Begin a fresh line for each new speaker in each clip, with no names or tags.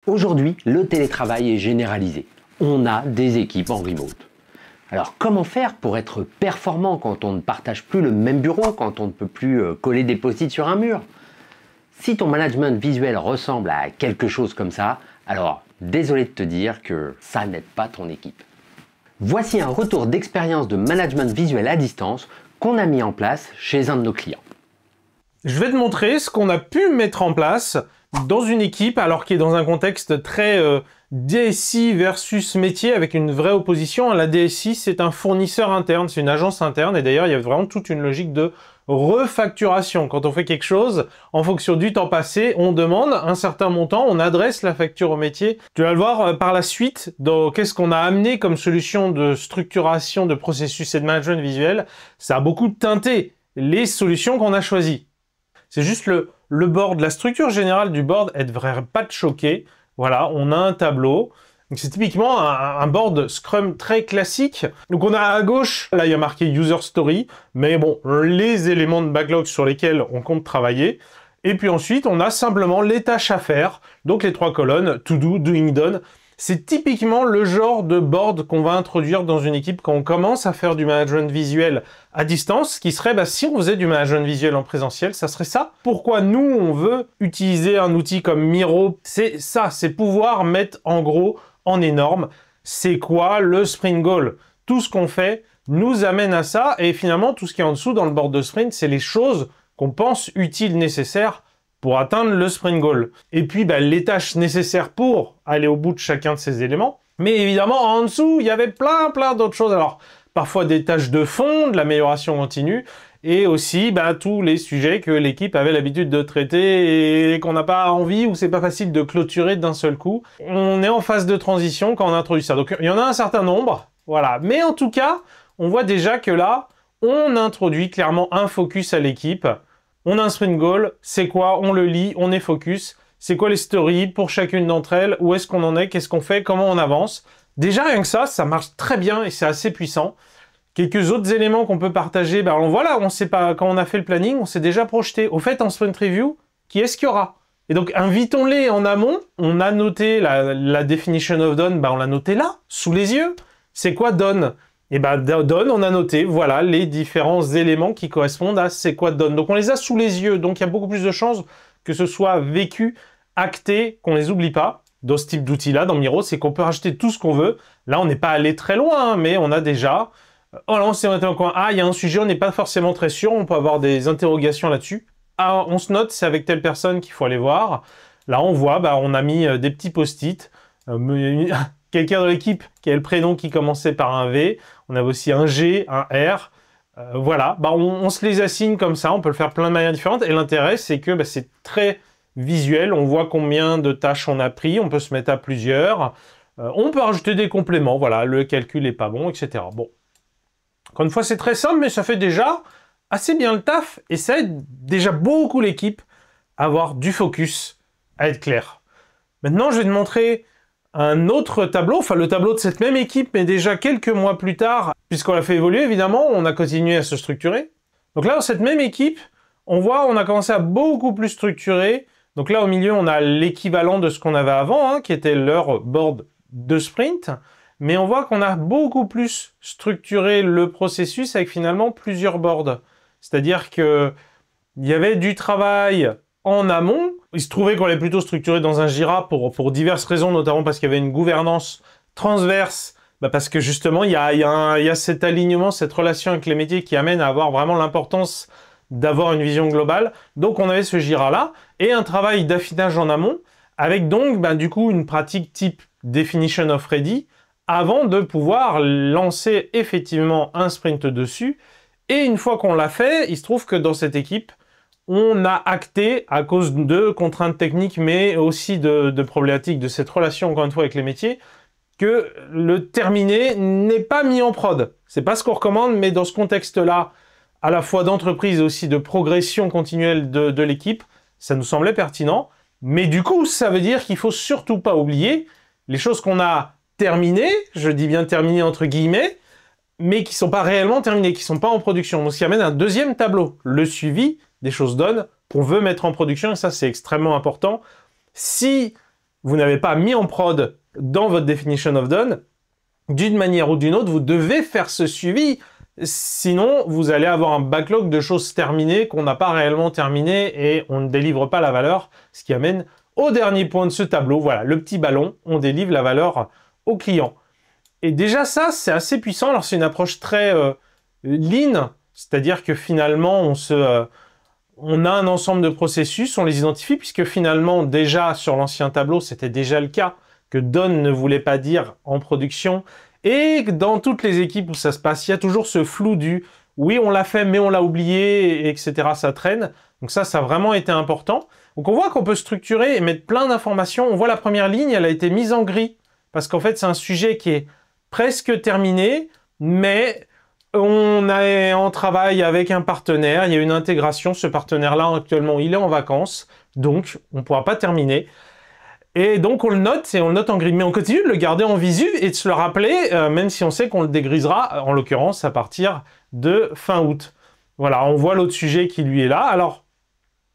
Aujourd'hui, le télétravail est généralisé. On a des équipes en remote. Alors comment faire pour être performant quand on ne partage plus le même bureau, quand on ne peut plus coller des post-it sur un mur? Si ton management visuel ressemble à quelque chose comme ça, alors désolé de te dire que ça n'aide pas ton équipe. Voici un retour d'expérience de management visuel à distance qu'on a mis en place chez un de nos clients.
Je vais te montrer ce qu'on a pu mettre en place dans une équipe, alors qui est dans un contexte très DSI versus métier, avec une vraie opposition. La DSI, c'est un fournisseur interne, c'est une agence interne, et d'ailleurs, il y a vraiment toute une logique de refacturation. Quand on fait quelque chose, en fonction du temps passé, on demande un certain montant, on adresse la facture au métier. Tu vas le voir par la suite, dans qu'est-ce qu'on a amené comme solution de structuration de processus et de management visuel. Ça a beaucoup teinté les solutions qu'on a choisies. C'est juste le board, la structure générale du board, elle devrait pas te choquer. Voilà, on a un tableau. C'est typiquement un board Scrum très classique. Donc on a à gauche, là il y a marqué User Story, mais bon, les éléments de backlog sur lesquels on compte travailler. Et puis ensuite, on a simplement les tâches à faire, donc les 3 colonnes, To Do, Doing, Done. C'est typiquement le genre de board qu'on va introduire dans une équipe quand on commence à faire du management visuel à distance, qui serait, si on faisait du management visuel en présentiel, ça serait ça. Pourquoi nous, on veut utiliser un outil comme Miro? C'est ça, c'est pouvoir mettre en gros, en énorme, c'est quoi le sprint goal? Tout ce qu'on fait nous amène à ça, et finalement, tout ce qui est en dessous dans le board de sprint, c'est les choses qu'on pense utiles, nécessaires, pour atteindre le sprint goal. Et puis, les tâches nécessaires pour aller au bout de chacun de ces éléments. Mais évidemment, en dessous, il y avait plein d'autres choses. Alors, parfois des tâches de fond, de l'amélioration continue, et aussi tous les sujets que l'équipe avait l'habitude de traiter et qu'on n'a pas envie ou c'est pas facile de clôturer d'un seul coup. On est en phase de transition quand on introduit ça. Donc, il y en a un certain nombre, voilà. Mais en tout cas, on voit déjà que là, on introduit clairement un focus à l'équipe. On a un sprint goal, c'est quoi? On le lit, on est focus. C'est quoi les stories pour chacune d'entre elles? Où est-ce qu'on en est? Qu'est-ce qu'on fait? Comment on avance? Déjà, rien que ça marche très bien et c'est assez puissant. Quelques autres éléments qu'on peut partager, voilà, on sait pas, quand on a fait le planning, on s'est déjà projeté. Au fait, en sprint review, qui est-ce qu'il y aura? Et donc, invitons-les en amont. On a noté la definition of done, on l'a noté là, sous les yeux. C'est quoi done? Et done, on a noté, voilà, les différents éléments qui correspondent à c'est quoi done. Donc on les a sous les yeux, donc il y a beaucoup plus de chances que ce soit vécu, acté, qu'on les oublie pas. Dans ce type d'outil-là, dans Miro, c'est qu'on peut rajouter tout ce qu'on veut. Là, on n'est pas allé très loin, mais on a déjà... Oh là, on s'est metté en coin. Ah, il y a un sujet, on n'est pas forcément très sûr, on peut avoir des interrogations là-dessus. Ah, on se note, c'est avec telle personne qu'il faut aller voir. Là, on voit, on a mis des petits post-it. Quelqu'un de l'équipe qui avait le prénom qui commençait par un V. On avait aussi un G, un R. Voilà, on se les assigne comme ça, on peut le faire plein de manières différentes. Et l'intérêt, c'est que c'est très visuel. On voit combien de tâches on a pris, on peut se mettre à plusieurs. On peut rajouter des compléments, voilà, le calcul est pas bon, etc. Bon, encore une fois, c'est très simple, mais ça fait déjà assez bien le taf. Et ça aide déjà beaucoup l'équipe à avoir du focus, à être clair. Maintenant, je vais te montrer un autre tableau, enfin le tableau de cette même équipe, mais déjà quelques mois plus tard, puisqu'on l'a fait évoluer, évidemment, on a continué à se structurer. Donc là, dans cette même équipe, on voit, on a commencé à beaucoup plus structurer. Donc là, au milieu, on a l'équivalent de ce qu'on avait avant, qui était leur board de sprint. Mais on voit qu'on a beaucoup plus structuré le processus avec finalement plusieurs boards. C'est-à-dire que il y avait du travail en amont. Il se trouvait qu'on l'ait plutôt structuré dans un Jira pour diverses raisons, notamment parce qu'il y avait une gouvernance transverse, parce que justement, il y a cet alignement, cette relation avec les métiers qui amène à avoir vraiment l'importance d'avoir une vision globale. Donc, on avait ce Jira-là et un travail d'affinage en amont avec donc, du coup, une pratique type Definition of Ready avant de pouvoir lancer effectivement un sprint dessus. Et une fois qu'on l'a fait, il se trouve que dans cette équipe, on a acté, à cause de contraintes techniques, mais aussi de problématiques de cette relation, encore une fois, avec les métiers, que le terminé n'est pas mis en prod. C'est pas ce qu'on recommande, mais dans ce contexte-là, à la fois d'entreprise et aussi de progression continuelle de l'équipe, ça nous semblait pertinent. Mais du coup, ça veut dire qu'il faut surtout pas oublier les choses qu'on a terminées, je dis bien terminées entre guillemets, mais qui sont pas réellement terminées, qui sont pas en production. Donc, ce qui amène un deuxième tableau, le suivi des choses done qu'on veut mettre en production, et ça c'est extrêmement important. Si vous n'avez pas mis en prod dans votre definition of done, d'une manière ou d'une autre, vous devez faire ce suivi. Sinon, vous allez avoir un backlog de choses terminées qu'on n'a pas réellement terminées et on ne délivre pas la valeur, ce qui amène au dernier point de ce tableau. Voilà, le petit ballon, on délivre la valeur au client. Et déjà ça, c'est assez puissant. Alors c'est une approche très lean, c'est-à-dire que finalement, on a un ensemble de processus, on les identifie, puisque finalement, déjà sur l'ancien tableau, c'était déjà le cas, que done ne voulait pas dire en production, et dans toutes les équipes où ça se passe, il y a toujours ce flou du « oui, on l'a fait, mais on l'a oublié », etc. Ça traîne. Donc ça a vraiment été important. Donc on voit qu'on peut structurer et mettre plein d'informations. On voit la première ligne, elle a été mise en gris, parce qu'en fait, c'est un sujet qui est presque terminé, mais on est en travail avec un partenaire, il y a une intégration, ce partenaire-là, actuellement, il est en vacances, donc on ne pourra pas terminer. Et donc on le note, et on le note en gris. Mais on continue de le garder en visu et de se le rappeler, même si on sait qu'on le dégrisera, en l'occurrence, à partir de fin août. Voilà, on voit l'autre sujet qui lui est là. Alors,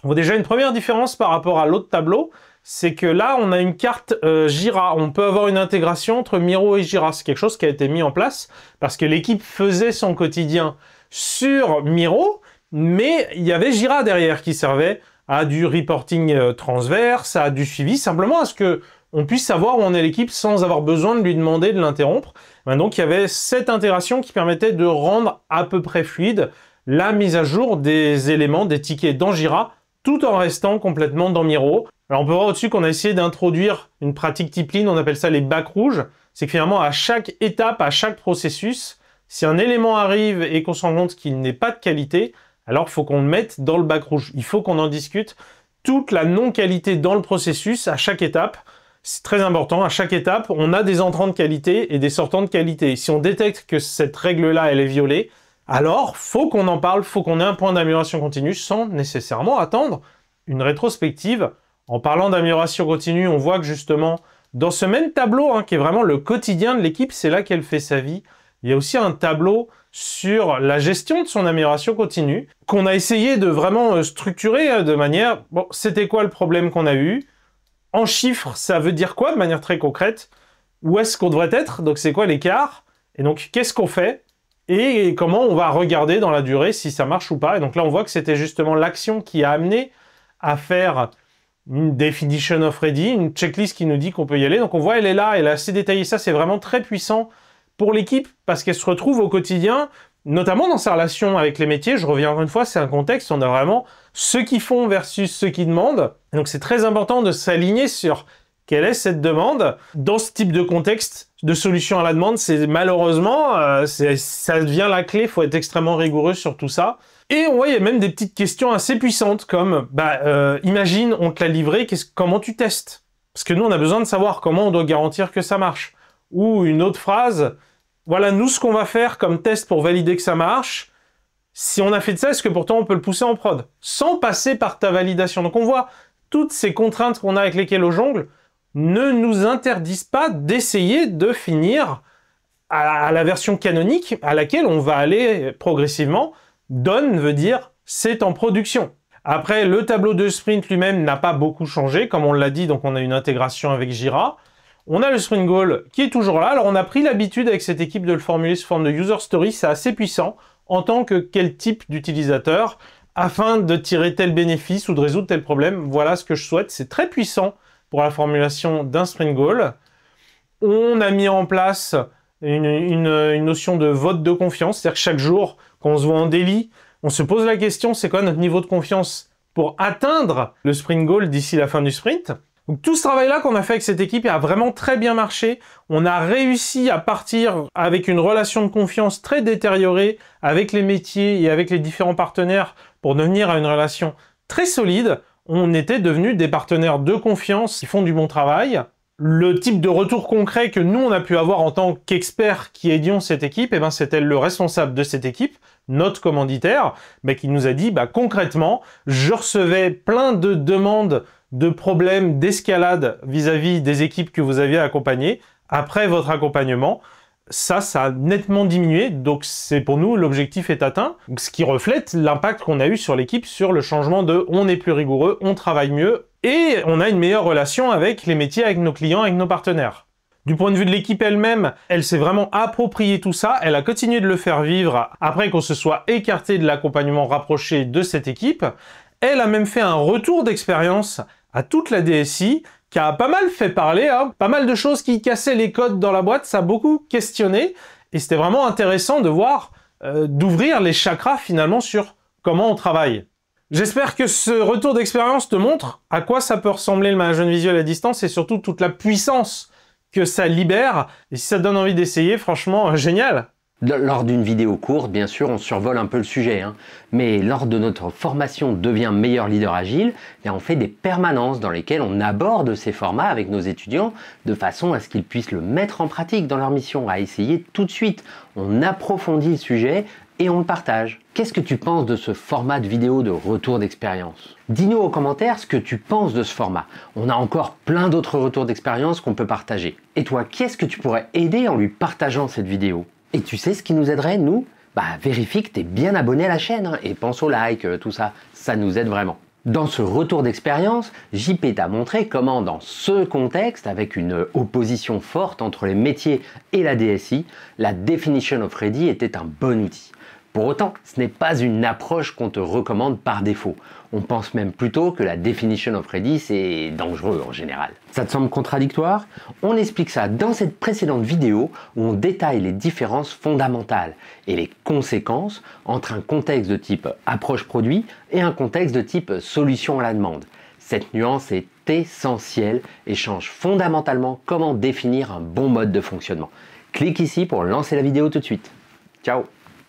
on voit déjà une première différence par rapport à l'autre tableau, c'est que là, on a une carte Jira. On peut avoir une intégration entre Miro et Jira. C'est quelque chose qui a été mis en place parce que l'équipe faisait son quotidien sur Miro, mais il y avait Jira derrière qui servait à du reporting transverse, à du suivi, simplement à ce que on puisse savoir où en est l'équipe sans avoir besoin de lui demander de l'interrompre. Donc il y avait cette intégration qui permettait de rendre à peu près fluide la mise à jour des éléments, des tickets dans Jira, tout en restant complètement dans Miro. Alors on peut voir au-dessus qu'on a essayé d'introduire une pratique type lean, on appelle ça les bacs rouges. C'est que finalement à chaque étape, à chaque processus, si un élément arrive et qu'on se rend compte qu'il n'est pas de qualité, alors il faut qu'on le mette dans le bac rouge. Il faut qu'on en discute toute la non-qualité dans le processus à chaque étape. C'est très important, à chaque étape, on a des entrants de qualité et des sortants de qualité. Si on détecte que cette règle-là, elle est violée, alors faut qu'on en parle, faut qu'on ait un point d'amélioration continue sans nécessairement attendre une rétrospective. En parlant d'amélioration continue, on voit que justement, dans ce même tableau, qui est vraiment le quotidien de l'équipe, c'est là qu'elle fait sa vie, il y a aussi un tableau sur la gestion de son amélioration continue, qu'on a essayé de vraiment structurer de manière... Bon, c'était quoi le problème qu'on a eu? En chiffres, ça veut dire quoi de manière très concrète? Où est-ce qu'on devrait être? Donc c'est quoi l'écart? Et donc qu'est-ce qu'on fait? Et comment on va regarder dans la durée si ça marche ou pas? Et donc là, on voit que c'était justement l'action qui a amené à faire une definition of ready, une checklist qui nous dit qu'on peut y aller. Donc on voit, elle est là, elle est assez détaillée. Ça, c'est vraiment très puissant pour l'équipe parce qu'elle se retrouve au quotidien, notamment dans sa relation avec les métiers. Je reviens encore une fois, c'est un contexte, on a vraiment ceux qui font versus ceux qui demandent. Et donc c'est très important de s'aligner sur quelle est cette demande. Dans ce type de contexte de solution à la demande, c'est malheureusement, ça devient la clé, il faut être extrêmement rigoureux sur tout ça. Et on voit, il y a même des petites questions assez puissantes comme, imagine, on te l'a livré, comment tu testes? Parce que nous, on a besoin de savoir comment on doit garantir que ça marche. Ou une autre phrase, voilà, nous, ce qu'on va faire comme test pour valider que ça marche, si on a fait de ça, est-ce que pourtant on peut le pousser en prod? Sans passer par ta validation. Donc on voit, toutes ces contraintes qu'on a avec lesquelles on jongle ne nous interdisent pas d'essayer de finir à la version canonique à laquelle on va aller progressivement. Done veut dire c'est en production. Après, le tableau de sprint lui-même n'a pas beaucoup changé, comme on l'a dit, donc on a une intégration avec Jira. On a le sprint goal qui est toujours là. Alors on a pris l'habitude avec cette équipe de le formuler sous forme de user story, c'est assez puissant en tant que quel type d'utilisateur afin de tirer tel bénéfice ou de résoudre tel problème. Voilà ce que je souhaite, c'est très puissant pour la formulation d'un sprint goal. On a mis en place une notion de vote de confiance, c'est-à-dire que chaque jour, quand on se voit en daily, on se pose la question, c'est quoi notre niveau de confiance pour atteindre le sprint goal d'ici la fin du sprint? Donc tout ce travail-là qu'on a fait avec cette équipe a vraiment très bien marché. On a réussi à partir avec une relation de confiance très détériorée avec les métiers et avec les différents partenaires pour devenir à une relation très solide. On était devenus des partenaires de confiance qui font du bon travail. Le type de retour concret que nous, on a pu avoir en tant qu'experts qui aidions cette équipe, c'était le responsable de cette équipe, notre commanditaire, qui nous a dit, concrètement, je recevais plein de demandes de problèmes d'escalade vis-à-vis des équipes que vous aviez accompagnées. Après votre accompagnement, ça a nettement diminué, donc c'est pour nous, l'objectif est atteint, ce qui reflète l'impact qu'on a eu sur l'équipe, sur le changement de on est plus rigoureux, on travaille mieux, et on a une meilleure relation avec les métiers, avec nos clients, avec nos partenaires. Du point de vue de l'équipe elle-même, elle s'est vraiment approprié tout ça, elle a continué de le faire vivre après qu'on se soit écarté de l'accompagnement rapproché de cette équipe. Elle a même fait un retour d'expérience à toute la DSI, qui a pas mal fait parler, hein. Pas mal de choses qui cassaient les codes dans la boîte, ça a beaucoup questionné, et c'était vraiment intéressant de voir, d'ouvrir les chakras finalement sur comment on travaille. J'espère que ce retour d'expérience te montre à quoi ça peut ressembler le management visuel à distance et surtout toute la puissance que ça libère. Et si ça te donne envie d'essayer, franchement, génial!
Lors d'une vidéo courte, bien sûr, on survole un peu le sujet, hein. Mais lors de notre formation Deviens meilleur leader agile, on fait des permanences dans lesquelles on aborde ces formats avec nos étudiants de façon à ce qu'ils puissent le mettre en pratique dans leur mission, à essayer tout de suite. On approfondit le sujet et on le partage. Qu'est-ce que tu penses de ce format de vidéo de retour d'expérience? Dis-nous en commentaire ce que tu penses de ce format. On a encore plein d'autres retours d'expérience qu'on peut partager. Et toi, qu'est-ce que tu pourrais aider en lui partageant cette vidéo? Et tu sais ce qui nous aiderait, nous? Vérifie que tu es bien abonné à la chaîne, hein, et pense au like, tout ça, ça nous aide vraiment. Dans ce retour d'expérience, JP t'a montré comment dans ce contexte, avec une opposition forte entre les métiers et la DSI, la Definition of Ready était un bon outil. Pour autant, ce n'est pas une approche qu'on te recommande par défaut. On pense même plutôt que la Definition of Ready, c'est dangereux en général. Ça te semble contradictoire? On explique ça dans cette précédente vidéo où on détaille les différences fondamentales et les conséquences entre un contexte de type approche produit et un contexte de type solution à la demande. Cette nuance est essentielle et change fondamentalement comment définir un bon mode de fonctionnement. Clique ici pour lancer la vidéo tout de suite. Ciao!